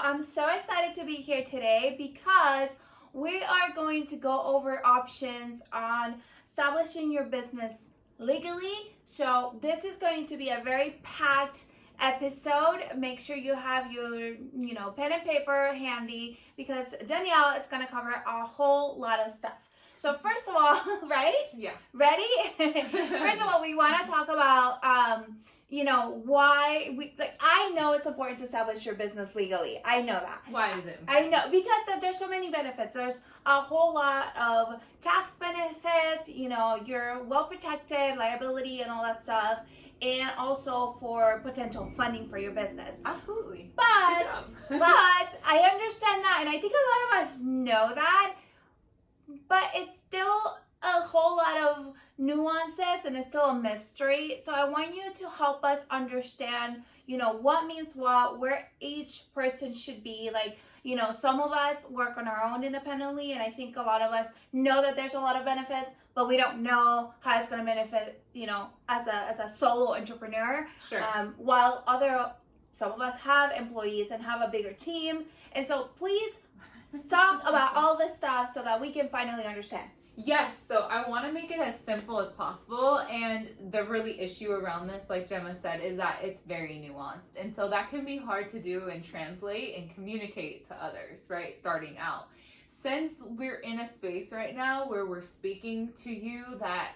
I'm so excited to be here today because we are going to go over options on establishing your business legally. So this is going to be a very packed episode. Make sure you have your, pen and paper handy because Danielle is going to cover a whole lot of stuff. So first of all, right? Yeah. Ready? First of all, we want to talk about, why I know it's important to establish your business legally. I know that. Why is it? I know because there's so many benefits. There's a whole lot of tax benefits. You're well protected, liability, and all that stuff, and also for potential funding for your business. Absolutely. But I understand that, and I think a lot of us know that. But it's still a whole lot of nuances and it's still a mystery. So I want you to help us understand, what means what, where each person should be. Some of us work on our own independently, and I think a lot of us know that there's a lot of benefits, but we don't know how it's going to benefit, as a solo entrepreneur. Sure. While some of us have employees and have a bigger team. And so please talk about all this stuff so that we can finally understand. Yes, so I want to make it as simple as possible, and the really issue around this, like Gemma said, is that it's very nuanced, and so that can be hard to do and translate and communicate to others, right, starting out. Since we're in a space right now where we're speaking to you that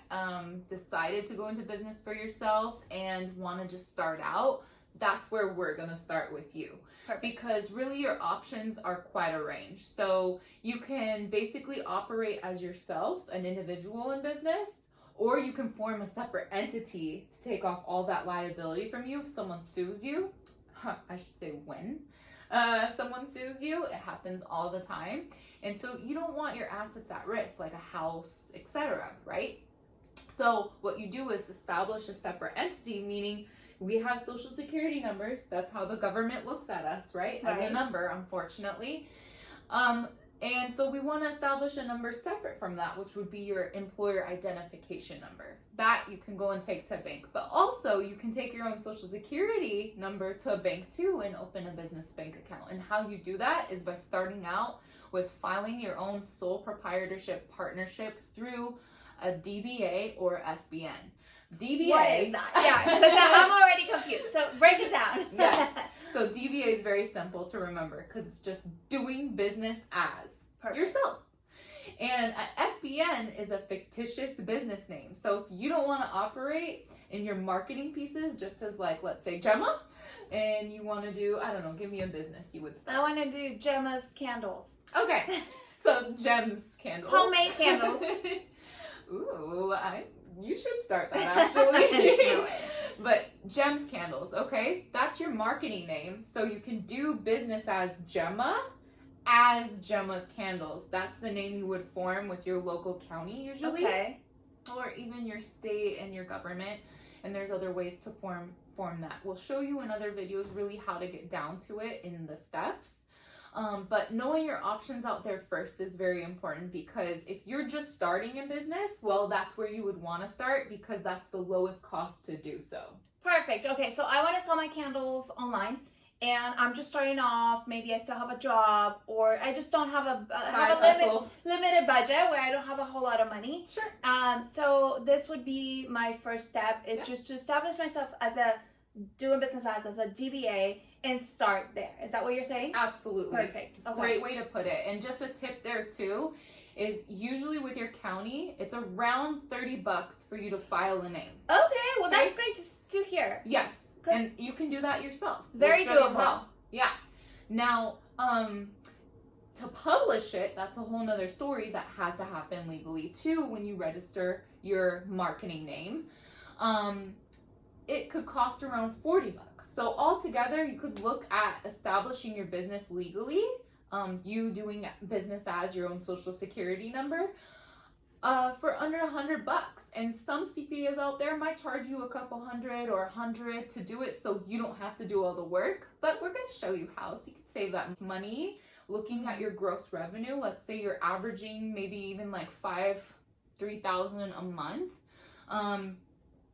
decided to go into business for yourself and want to just start out, that's where we're going to start with you. Perfect. Because really your options are quite a range. So you can basically operate as yourself, an individual in business, or you can form a separate entity to take off all that liability from you if someone sues you. I should say when someone sues you. It happens all the time. And so you don't want your assets at risk, like a house, etc., right? So what you do is establish a separate entity, meaning we have social security numbers. That's how the government looks at us, right? As a number, unfortunately. And so we want to establish a number separate from that, which would be your employer identification number. That you can go and take to a bank. But also you can take your own social security number to a bank too and open a business bank account. And how you do that is by starting out with filing your own sole proprietorship partnership through a DBA or FBN. DBA. What is that? Yeah, I'm already confused. So break it down. Yes. So DBA is very simple to remember because it's just doing business as yourself. And FBN is a fictitious business name. So if you don't want to operate in your marketing pieces, just as let's say Gemma, and you want to do, I don't know, give me a business you would start. I want to do Gemma's candles. Okay. So Gem's candles. Homemade candles. Ooh, you should start that actually. But Gem's Candles, okay? That's your marketing name. So you can do business as Gemma, as Gemma's Candles. That's the name you would form with your local county usually. Okay. Or even your state and your government. And there's other ways to form that. We'll show you in other videos really how to get down to it in the steps. But knowing your options out there first is very important because if you're just starting in business, well, that's where you would want to start because that's the lowest cost to do so. Perfect. Okay, so I want to sell my candles online and I'm just starting off. Maybe I still have a job or I just don't have a limited budget where I don't have a whole lot of money. Sure. So this would be my first step is just to establish myself as doing business as a DBA and start there. Is that what you're saying? Absolutely. Perfect. Okay. Great way to put it. And just a tip there too is usually with your county, it's around $30 for you to file a name. Okay, well that's great to hear. Yes. And you can do that yourself. Very doable. Yeah. Now, to publish it, that's a whole nother story that has to happen legally too when you register your marketing name. It could cost around $40. So altogether, you could look at establishing your business legally, you doing business as your own social security number, for under $100. And some CPAs out there might charge you a couple $100 or $100 to do it, so you don't have to do all the work. But we're going to show you how, so you can save that money. Looking at your gross revenue, let's say you're averaging maybe even $3,000 a month.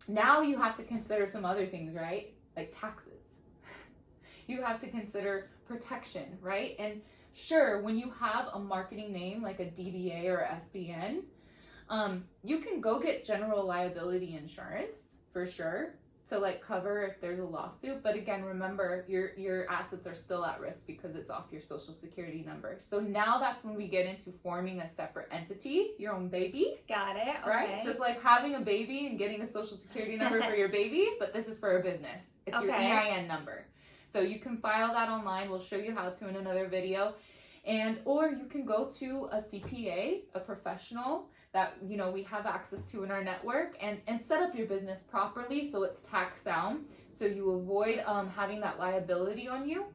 Now you have to consider some other things, right? Like taxes. you have to consider protection, right? And sure, when you have a marketing name like a DBA or FBN, you can go get general liability insurance for sure to like cover if there's a lawsuit. But again, remember your assets are still at risk because it's off your social security number. So now that's when we get into forming a separate entity, your own baby. Got it. Okay. Right? It's just like having a baby and getting a social security number for your baby, but this is for a business. It's your EIN number. So you can file that online. We'll show you how to in another video. And or you can go to a CPA, a professional that we have access to in our network, and set up your business properly so it's tax sound, so you avoid having that liability on you.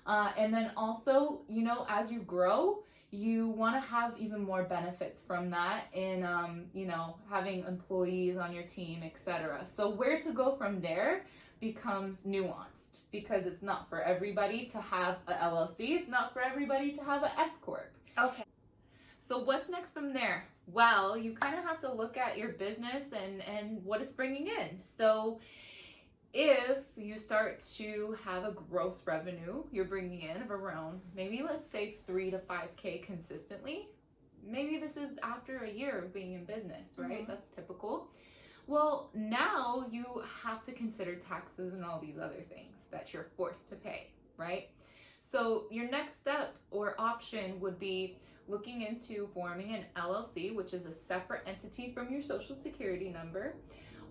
And then also, as you grow, you want to have even more benefits from that in having employees on your team, etc. So where to go from there becomes nuanced, because it's not for everybody to have a LLC. It's not for everybody to have a S corp. Okay. So what's next from there? Well, you kind of have to look at your business and what it's bringing in. So if you start to have a gross revenue you're bringing in of around, maybe let's say 3 to 5K consistently, maybe this is after a year of being in business, right? That's typical. Well, now you have to consider taxes and all these other things that you're forced to pay, right? So your next step or option would be looking into forming an LLC, which is a separate entity from your social security number,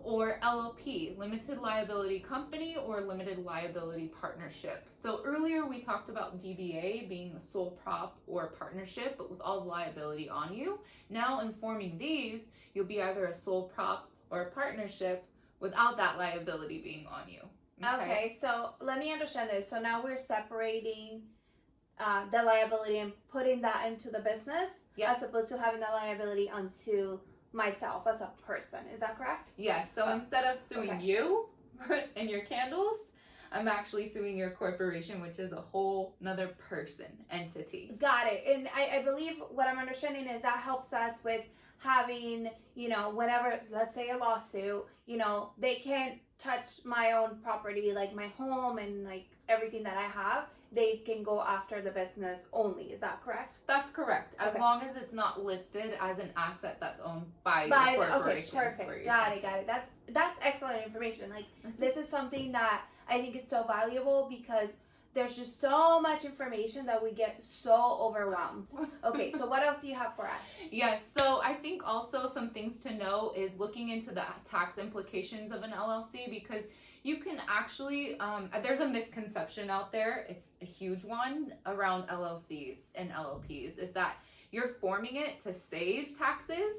or LLP, limited liability company or limited liability partnership. So earlier we talked about DBA being a sole prop or partnership, but with all the liability on you. Now in forming these, you'll be either a sole prop or a partnership without that liability being on you. Okay, so let me understand this. So now we're separating the liability and putting that into the business, as opposed to having the liability onto myself as a person. Is that correct? Yes. So instead of suing you and your candles, I'm actually suing your corporation, which is a whole nother person, entity. Got it. And I believe what I'm understanding is that helps us with having, whenever, let's say a lawsuit, they can't touch my own property, like my home and like everything that I have. They can go after the business only. Is that correct? That's correct. As long as it's not listed as an asset that's owned by your corporation. Okay, perfect. Got it. That's excellent information. Like this is something that I think is so valuable, because there's just so much information that we get so overwhelmed. Okay, so what else do you have for us? Yes, so I think also some things to know is looking into the tax implications of an LLC, because you can actually, there's a misconception out there, it's a huge one around LLCs and LLPs, is that you're forming it to save taxes,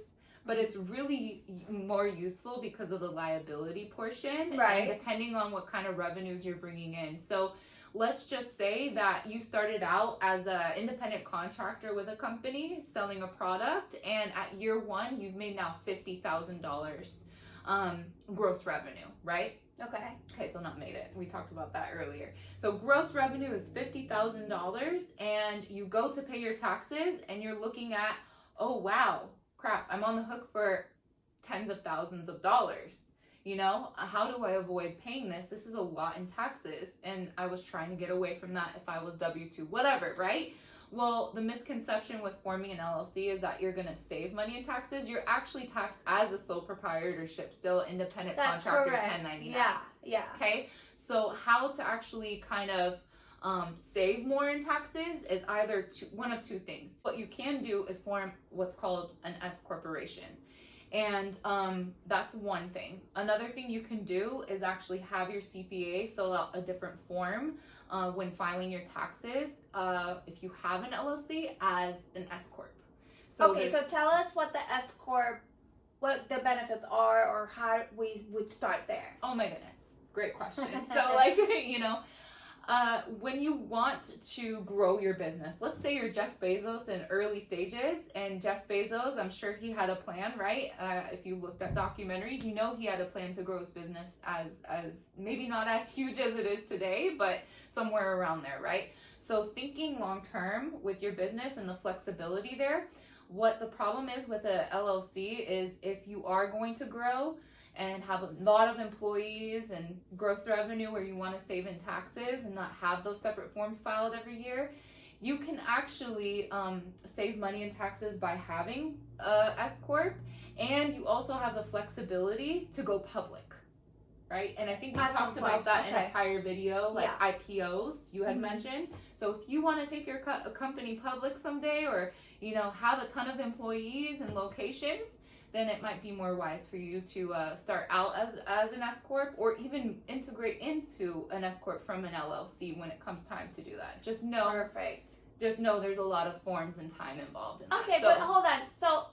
but it's really more useful because of the liability portion, right? And depending on what kind of revenues you're bringing in. So let's just say that you started out as an independent contractor with a company selling a product, and at year one, you've made now $50,000 gross revenue, right? Okay, so not made it. We talked about that earlier. So gross revenue is $50,000, and you go to pay your taxes, and you're looking at, oh wow, crap, I'm on the hook for tens of thousands of dollars. How do I avoid paying this? This is a lot in taxes, and I was trying to get away from that if I was W-2, whatever, right? Well, the misconception with forming an LLC is that you're going to save money in taxes. You're actually taxed as a sole proprietorship, still independent contractor, correct. 1099. Yeah. Okay, so how to actually kind of save more in taxes is either one of two things. What you can do is form what's called an S corporation. And that's one thing. Another thing you can do is actually have your CPA fill out a different form when filing your taxes if you have an LLC as an S corp. So tell us what the S corp, what the benefits are, or how we would start there. Oh my goodness, great question. So when you want to grow your business, let's say you're Jeff Bezos in early stages, and Jeff Bezos, I'm sure he had a plan, right? If you looked at documentaries, he had a plan to grow his business as maybe not as huge as it is today, but somewhere around there, right? So thinking long term with your business and the flexibility there, what the problem is with a LLC is if you are going to grow and have a lot of employees and gross revenue where you want to save in taxes and not have those separate forms filed every year, you can actually save money in taxes by having a S corp, and you also have the flexibility to go public, right? And I think we talked about that in a prior video, like IPOs you had mentioned. So if you want to take your company public someday, or have a ton of employees and locations, then it might be more wise for you to start out as an S corp, or even integrate into an S corp from an LLC when it comes time to do that. Just know there's a lot of forms and time involved in that. Okay, but hold on. So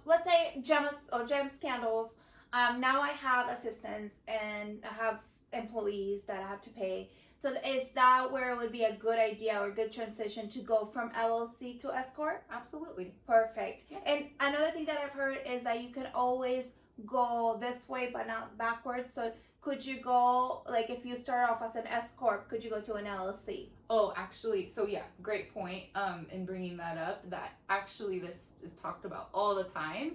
let's say Gems Candles. Now I have assistants and I have employees that I have to pay. So is that where it would be a good idea or a good transition to go from LLC to S corp? Absolutely. Perfect. Yeah. And another thing that I've heard is that you can always go this way but not backwards. So could you go, like, if you start off as an S corp, could you go to an LLC? Oh, actually, so yeah, great point in bringing that up, that actually this is talked about all the time.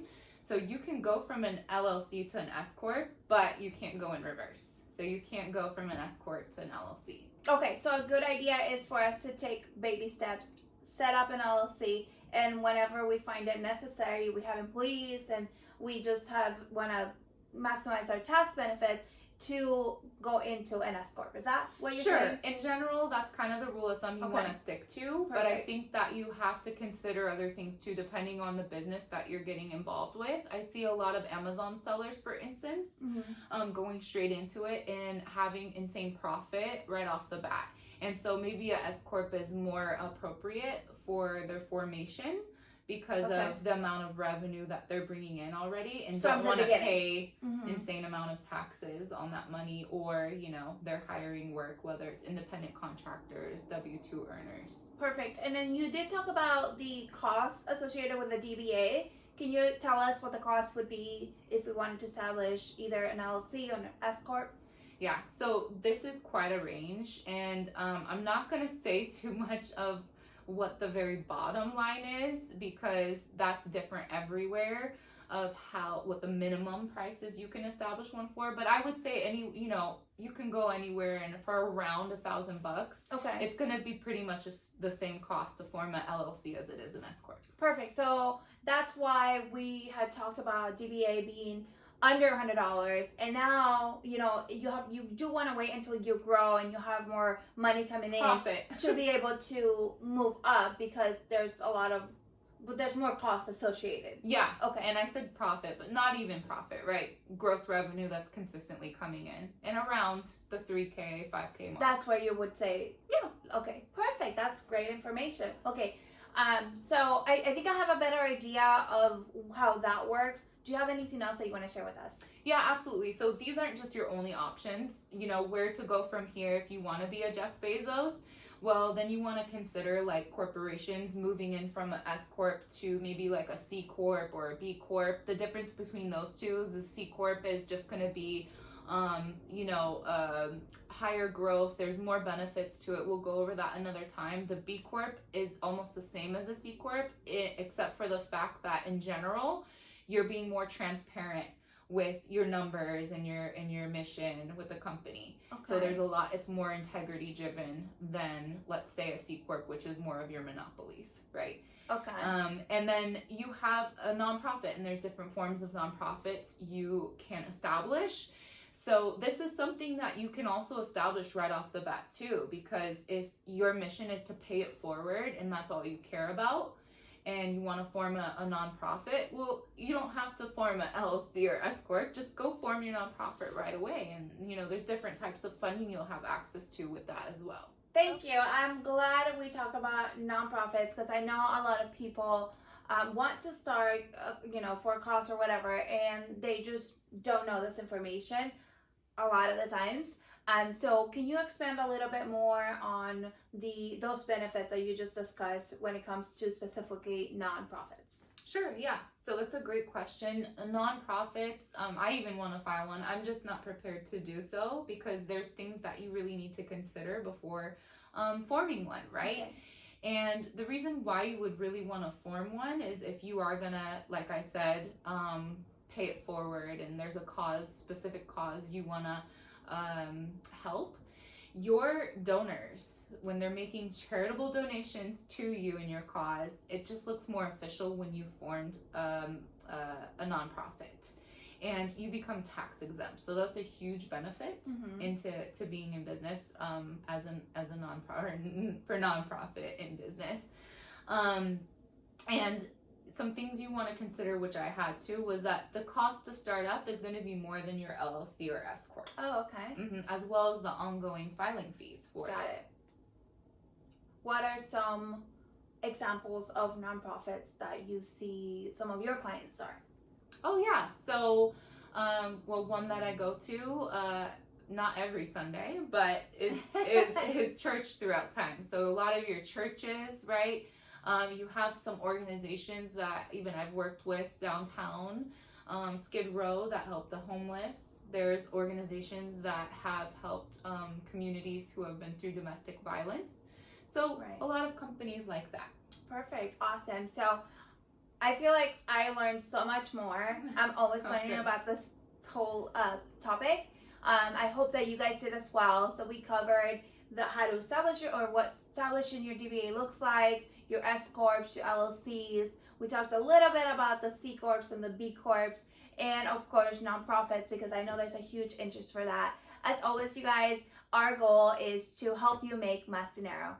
So you can go from an LLC to an S corp, but you can't go in reverse. So you can't go from an S corp to an LLC. Okay, so a good idea is for us to take baby steps, set up an LLC, and whenever we find it necessary, we have employees and we just want to maximize our tax benefit, to go into an S corp. Is that what you're saying? Sure. In general, that's kind of the rule of thumb you want to stick to. Perfect. But I think that you have to consider other things too, depending on the business that you're getting involved with. I see a lot of Amazon sellers, for instance, going straight into it and having insane profit right off the bat. And so maybe a S corp is more appropriate for their formation, because of the amount of revenue that they're bringing in already, and don't want to pay insane amount of taxes on that money, or they're hiring work, whether it's independent contractors, W-2 earners. Perfect. And then you did talk about the costs associated with the DBA. Can you tell us what the cost would be if we wanted to establish either an LLC or an S corp? Yeah, so this is quite a range, and I'm not going to say too much of what the very bottom line is, because that's different everywhere, of what the minimum prices you can establish one for. But I would say you can go anywhere, and for around $1,000. Okay. It's gonna be pretty much the same cost to form an LLC as it is an S corp. Perfect. So that's why we had talked about DBA being under $100, and now you do want to wait until you grow and you have more money coming in to be able to move up, because there's more costs associated. Yeah. Okay. And I said profit, but not even profit, right? Gross revenue that's consistently coming in and around the 3K, 5K mark. That's where you would say. Yeah. Okay. Perfect. That's great information. Okay. So I think I have a better idea of how that works. Do you have anything else that you want to share with us? Yeah, absolutely. So these aren't just your only options. Where to go from here if you want to be a Jeff Bezos. Well, then you want to consider like corporations moving in from an S corp to maybe like a C corp or a B corp. The difference between those two is the C corp is just going to be higher growth. There's more benefits to it. We'll go over that another time. The B corp is almost the same as a C corp, except for the fact that in general you're being more transparent with your numbers and your mission with the company. Okay. So there's it's more integrity driven than, let's say, a C corp, which is more of your monopolies, right? Okay. And then you have a nonprofit, and there's different forms of nonprofits you can establish. So this is something that you can also establish right off the bat too, because if your mission is to pay it forward and that's all you care about, and you want to form a nonprofit, well, you don't have to form an LLC or S corp. Just go form your nonprofit right away, and there's different types of funding you'll have access to with that as well. Thank you. I'm glad we talk about nonprofits, because I know a lot of people want to start, for a cause or whatever, and they just don't know this information a lot of the times. So can you expand a little bit more on those benefits that you just discussed when it comes to specifically nonprofits? Sure, yeah. So that's a great question. Nonprofits, I even want to file one. I'm just not prepared to do so, because there's things that you really need to consider before forming one, right? Okay. And the reason why you would really want to form one is if you are gonna, like I said, pay it forward and there's a specific cause you want to help, your donors, when they're making charitable donations to you and your cause, it just looks more official when you formed a nonprofit and you become tax exempt. So that's a huge benefit into being in business as a nonprofit in business. And some things you want to consider, which I had to, was that the cost to start up is going to be more than your LLC or S corp. Oh, okay. As well as the ongoing filing fees for Got it. What are some examples of nonprofits that you see some of your clients start? Oh yeah, so well, one that I go to not every Sunday, but is church throughout time. So a lot of your churches, right? You have some organizations that even I've worked with downtown, Skid Row, that help the homeless. There's organizations that have helped communities who have been through domestic violence. So a lot of companies like that. Perfect. Awesome. So I feel like I learned so much more. I'm always learning about this whole topic. I hope that you guys did as well. So we covered how to establish what establishing your DBA looks like, your S corps, your LLCs. We talked a little bit about the C corps and the B corps, and of course nonprofits, because I know there's a huge interest for that. As always, you guys, our goal is to help you make más dinero.